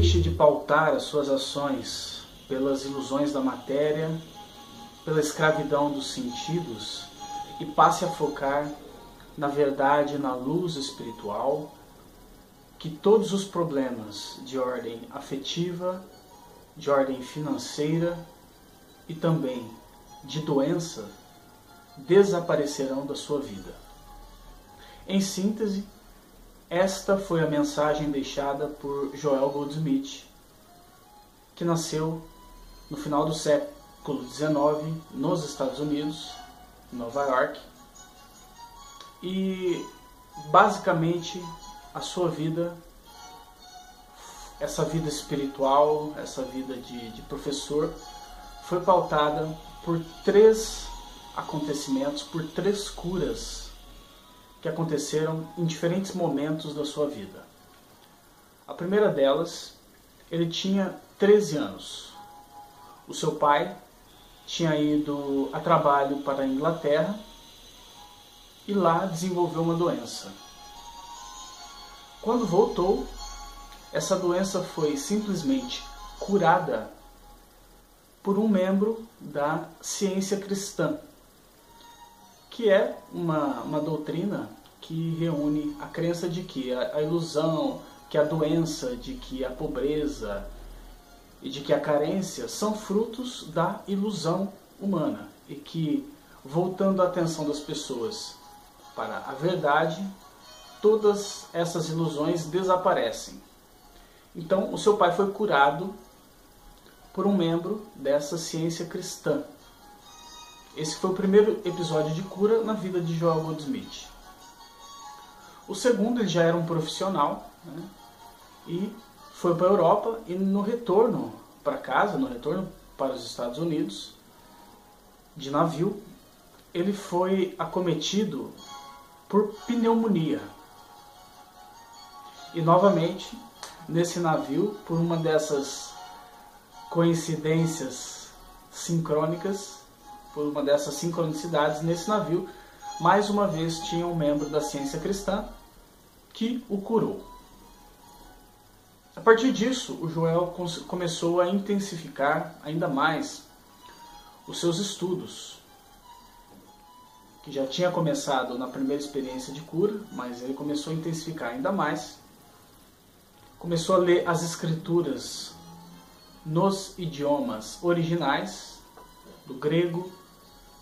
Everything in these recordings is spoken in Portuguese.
deixe de pautar as suas ações pelas ilusões da matéria, pela escravidão dos sentidos e passe a focar na verdade, na luz espiritual, que todos os problemas de ordem afetiva, de ordem financeira e também de doença desaparecerão da sua vida. Em síntese, esta foi a mensagem deixada por Joel Goldsmith, que nasceu no final do século XIX nos Estados Unidos, em Nova York, e basicamente a sua vida, essa vida espiritual, essa vida de professor, foi pautada por 3 acontecimentos, por 3 curas que aconteceram em diferentes momentos da sua vida. A primeira delas, ele tinha 13 anos. O seu pai tinha ido a trabalho para a Inglaterra e lá desenvolveu uma doença. Quando voltou, essa doença foi simplesmente curada por um membro da ciência cristã, que é uma doutrina que reúne a crença de que a ilusão, que a doença, de que a pobreza e de que a carência são frutos da ilusão humana e que, voltando a atenção das pessoas para a verdade, todas essas ilusões desaparecem. Então, o seu pai foi curado por um membro dessa ciência cristã. Esse foi o primeiro episódio de cura na vida de Joel Goldsmith. O segundo, ele já era um profissional, né, e foi para a Europa, e no retorno para casa, no retorno para os Estados Unidos, de navio, ele foi acometido por pneumonia. E novamente, nesse navio, por uma dessas coincidências sincrônicas, por uma dessas sincronicidades, nesse navio, mais uma vez tinha um membro da ciência cristã que o curou. A partir disso, o Joel começou a intensificar ainda mais os seus estudos, que já tinha começado na primeira experiência de cura, mas ele começou a intensificar ainda mais. Começou a ler as escrituras nos idiomas originais, do grego,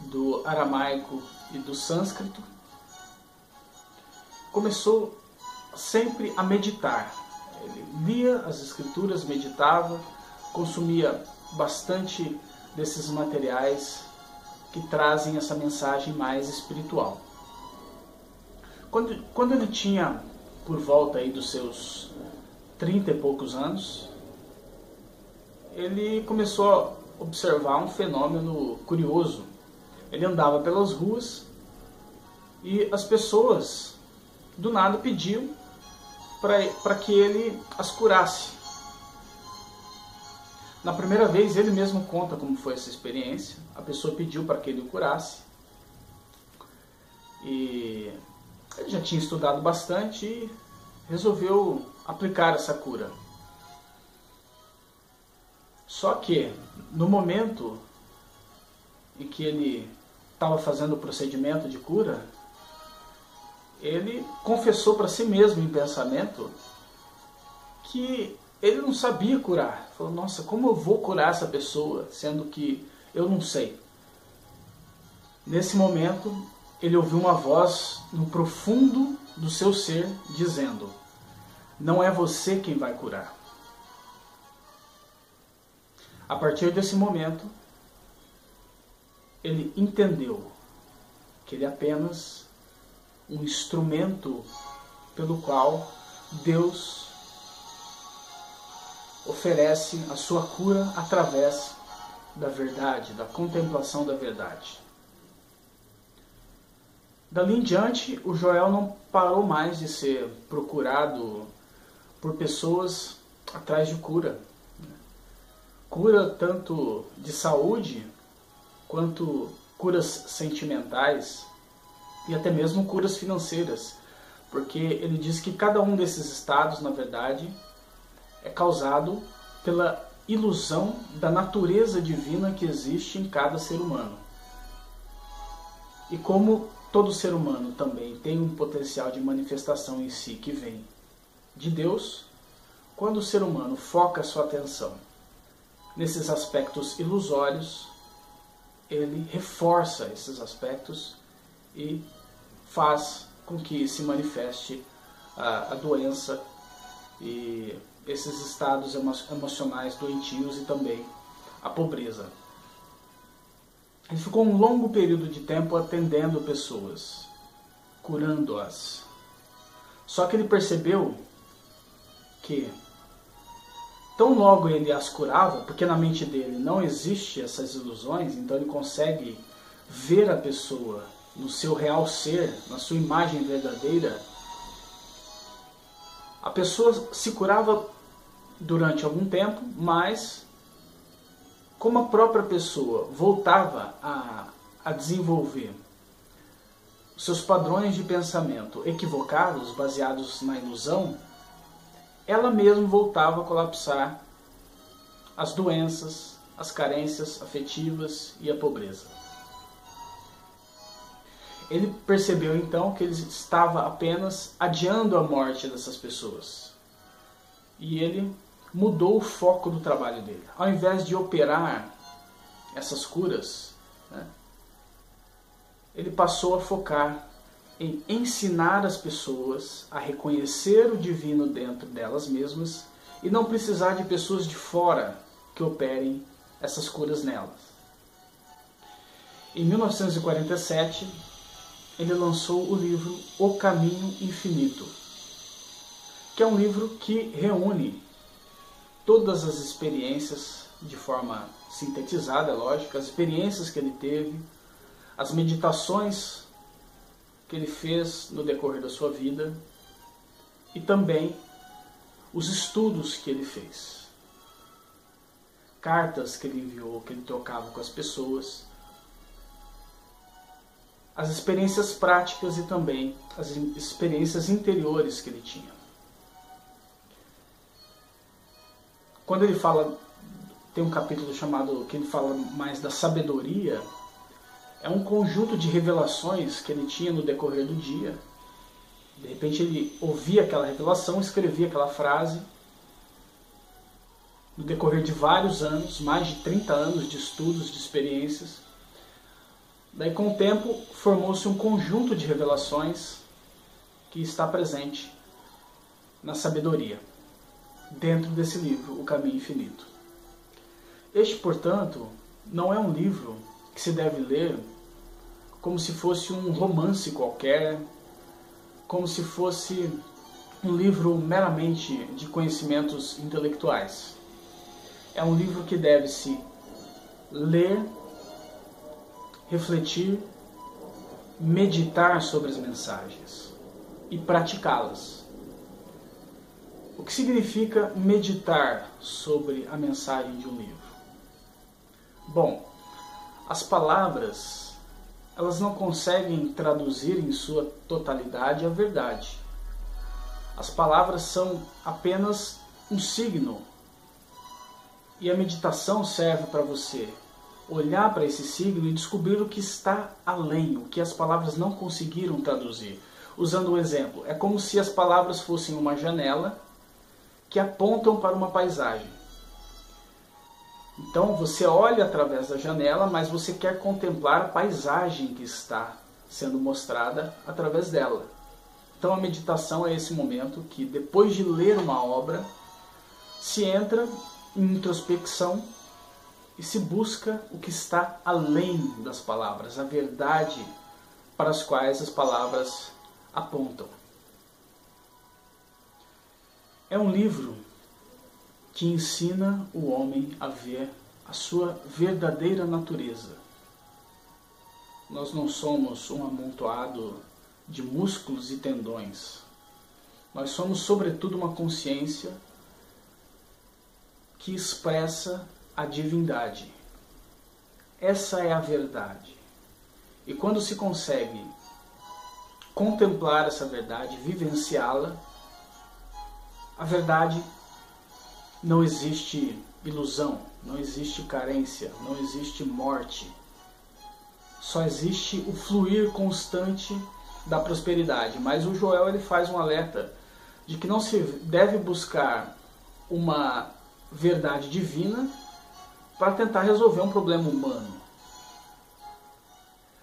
do aramaico e do sânscrito. Começou sempre a meditar. Ele lia as escrituras, meditava, consumia bastante desses materiais que trazem essa mensagem mais espiritual. Quando ele tinha por volta aí dos seus 30 e poucos anos, ele começou a observar um fenômeno curioso. Ele andava pelas ruas e as pessoas do nada pediam para que ele as curasse. Na primeira vez, ele mesmo conta como foi essa experiência. A pessoa pediu para que ele o curasse. E ele já tinha estudado bastante e resolveu aplicar essa cura. Só que, no momento em que ele estava fazendo o procedimento de cura, ele confessou para si mesmo em pensamento que ele não sabia curar. Falou, nossa, como eu vou curar essa pessoa, sendo que eu não sei? Nesse momento, ele ouviu uma voz no profundo do seu ser dizendo, não é você quem vai curar. A partir desse momento, ele entendeu que ele é apenas um instrumento pelo qual Deus oferece a sua cura através da verdade, da contemplação da verdade. Dali em diante, o Joel não parou mais de ser procurado por pessoas atrás de cura. Cura tanto de saúde, quanto curas sentimentais e até mesmo curas financeiras. Porque ele diz que cada um desses estados, na verdade, é causado pela ilusão da natureza divina que existe em cada ser humano. E como todo ser humano também tem um potencial de manifestação em si que vem de Deus, quando o ser humano foca sua atenção nesses aspectos ilusórios, ele reforça esses aspectos e faz com que se manifeste a doença e esses estados emocionais doentios e também a pobreza. Ele ficou um longo período de tempo atendendo pessoas, curando-as. Só que ele percebeu que, tão logo ele as curava, porque na mente dele não existe essas ilusões, então ele consegue ver a pessoa no seu real ser, na sua imagem verdadeira, a pessoa se curava durante algum tempo, mas como a própria pessoa voltava a desenvolver os seus padrões de pensamento equivocados, baseados na ilusão, ela mesma voltava a colapsar as doenças, as carências afetivas e a pobreza. Ele percebeu então que ele estava apenas adiando a morte dessas pessoas. E ele mudou o foco do trabalho dele. Ao invés de operar essas curas, ele passou a focar em ensinar as pessoas a reconhecer o divino dentro delas mesmas e não precisar de pessoas de fora que operem essas curas nelas. Em 1947, ele lançou o livro O Caminho Infinito, que é um livro que reúne todas as experiências de forma sintetizada, lógico, as experiências que ele teve, as meditações que ele fez no decorrer da sua vida e também os estudos que ele fez. Cartas que ele enviou, que ele trocava com as pessoas, as experiências práticas e também as experiências interiores que ele tinha. Quando ele fala, tem um capítulo chamado, que ele fala mais da sabedoria, é um conjunto de revelações que ele tinha no decorrer do dia. De repente ele ouvia aquela revelação, escrevia aquela frase. No decorrer de vários anos, mais de 30 anos de estudos, de experiências. Daí com o tempo formou-se um conjunto de revelações que está presente na sabedoria, dentro desse livro, O Caminho Infinito. Este, portanto, não é um livro que se deve ler como se fosse um romance qualquer, como se fosse um livro meramente de conhecimentos intelectuais. É um livro que deve-se ler, refletir, meditar sobre as mensagens e praticá-las. O que significa meditar sobre a mensagem de um livro? Bom, as palavras, elas não conseguem traduzir em sua totalidade a verdade. As palavras são apenas um signo. E a meditação serve para você olhar para esse signo e descobrir o que está além, o que as palavras não conseguiram traduzir. Usando um exemplo, é como se as palavras fossem uma janela que apontam para uma paisagem. Então você olha através da janela, mas você quer contemplar a paisagem que está sendo mostrada através dela. Então a meditação é esse momento que, depois de ler uma obra, se entra em introspecção e se busca o que está além das palavras, a verdade para as quais as palavras apontam. É um livro que ensina o homem a ver a sua verdadeira natureza. Nós não somos um amontoado de músculos e tendões. Nós somos, sobretudo, uma consciência que expressa a divindade. Essa é a verdade. E quando se consegue contemplar essa verdade, vivenciá-la, a verdade não existe ilusão, não existe carência, não existe morte. Só existe o fluir constante da prosperidade. Mas o Joel ele faz um alerta de que não se deve buscar uma verdade divina para tentar resolver um problema humano.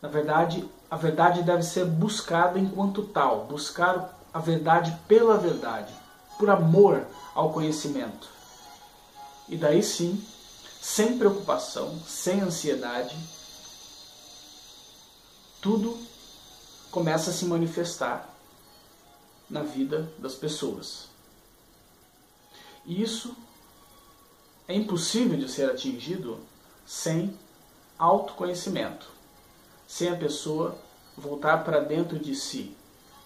Na verdade, a verdade deve ser buscada enquanto tal, buscar a verdade pela verdade, por amor ao conhecimento. E daí sim, sem preocupação, sem ansiedade, tudo começa a se manifestar na vida das pessoas. E isso é impossível de ser atingido sem autoconhecimento, sem a pessoa voltar para dentro de si,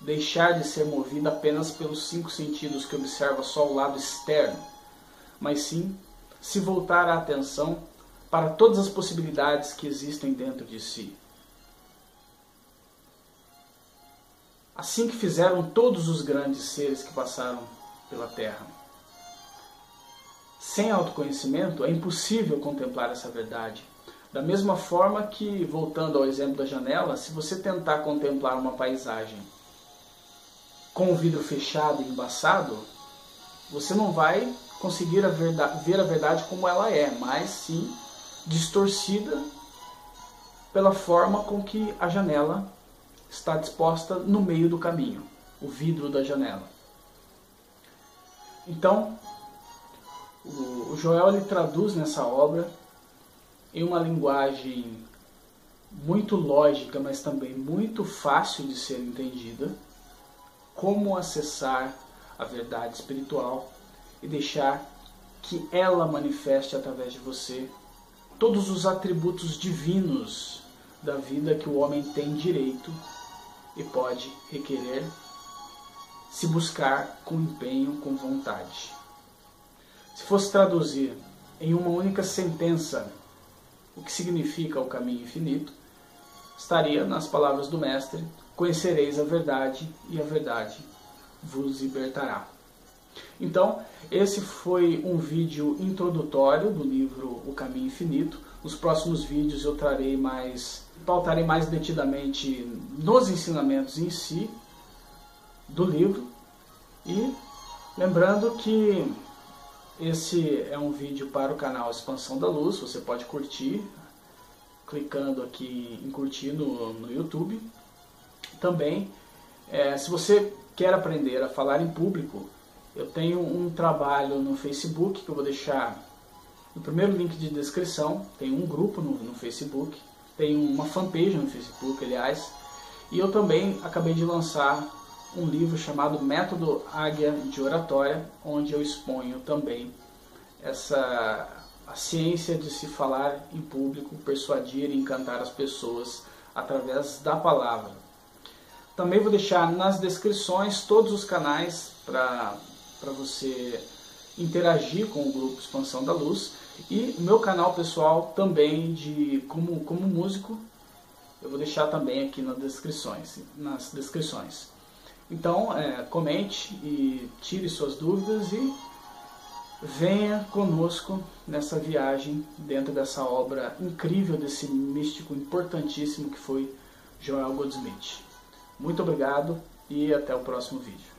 deixar de ser movida apenas pelos 5 sentidos que observa só o lado externo, mas sim se voltar a atenção para todas as possibilidades que existem dentro de si. Assim que fizeram todos os grandes seres que passaram pela Terra. Sem autoconhecimento é impossível contemplar essa verdade. Da mesma forma que, voltando ao exemplo da janela, se você tentar contemplar uma paisagem com o vidro fechado e embaçado, você não vai conseguir ver a verdade como ela é, mas sim distorcida pela forma com que a janela está disposta no meio do caminho, o vidro da janela. Então, o Joel ele traduz nessa obra em uma linguagem muito lógica, mas também muito fácil de ser entendida, como acessar a verdade espiritual e deixar que ela manifeste através de você todos os atributos divinos da vida que o homem tem direito e pode requerer se buscar com empenho, com vontade. Se fosse traduzir em uma única sentença o que significa o caminho infinito, estaria nas palavras do Mestre: conhecereis a verdade e a verdade vos libertará. Então, esse foi um vídeo introdutório do livro O Caminho Infinito. Nos próximos vídeos eu pautarei mais detidamente nos ensinamentos em si do livro. E lembrando que esse é um vídeo para o canal Expansão da Luz. Você pode curtir, clicando aqui em curtir no YouTube. Também, se você quer aprender a falar em público, eu tenho um trabalho no Facebook que eu vou deixar no primeiro link de descrição. Tem um grupo no Facebook, tem uma fanpage no Facebook, aliás, e eu também acabei de lançar um livro chamado Método Águia de Oratória, onde eu exponho também a ciência de se falar em público, persuadir e encantar as pessoas através da palavra. Também vou deixar nas descrições todos os canais para você interagir com o grupo Expansão da Luz, e o meu canal pessoal também como músico, eu vou deixar também aqui nas descrições. Então, comente e tire suas dúvidas e venha conosco nessa viagem dentro dessa obra incrível desse místico importantíssimo que foi Joel Goldsmith. Muito obrigado e até o próximo vídeo.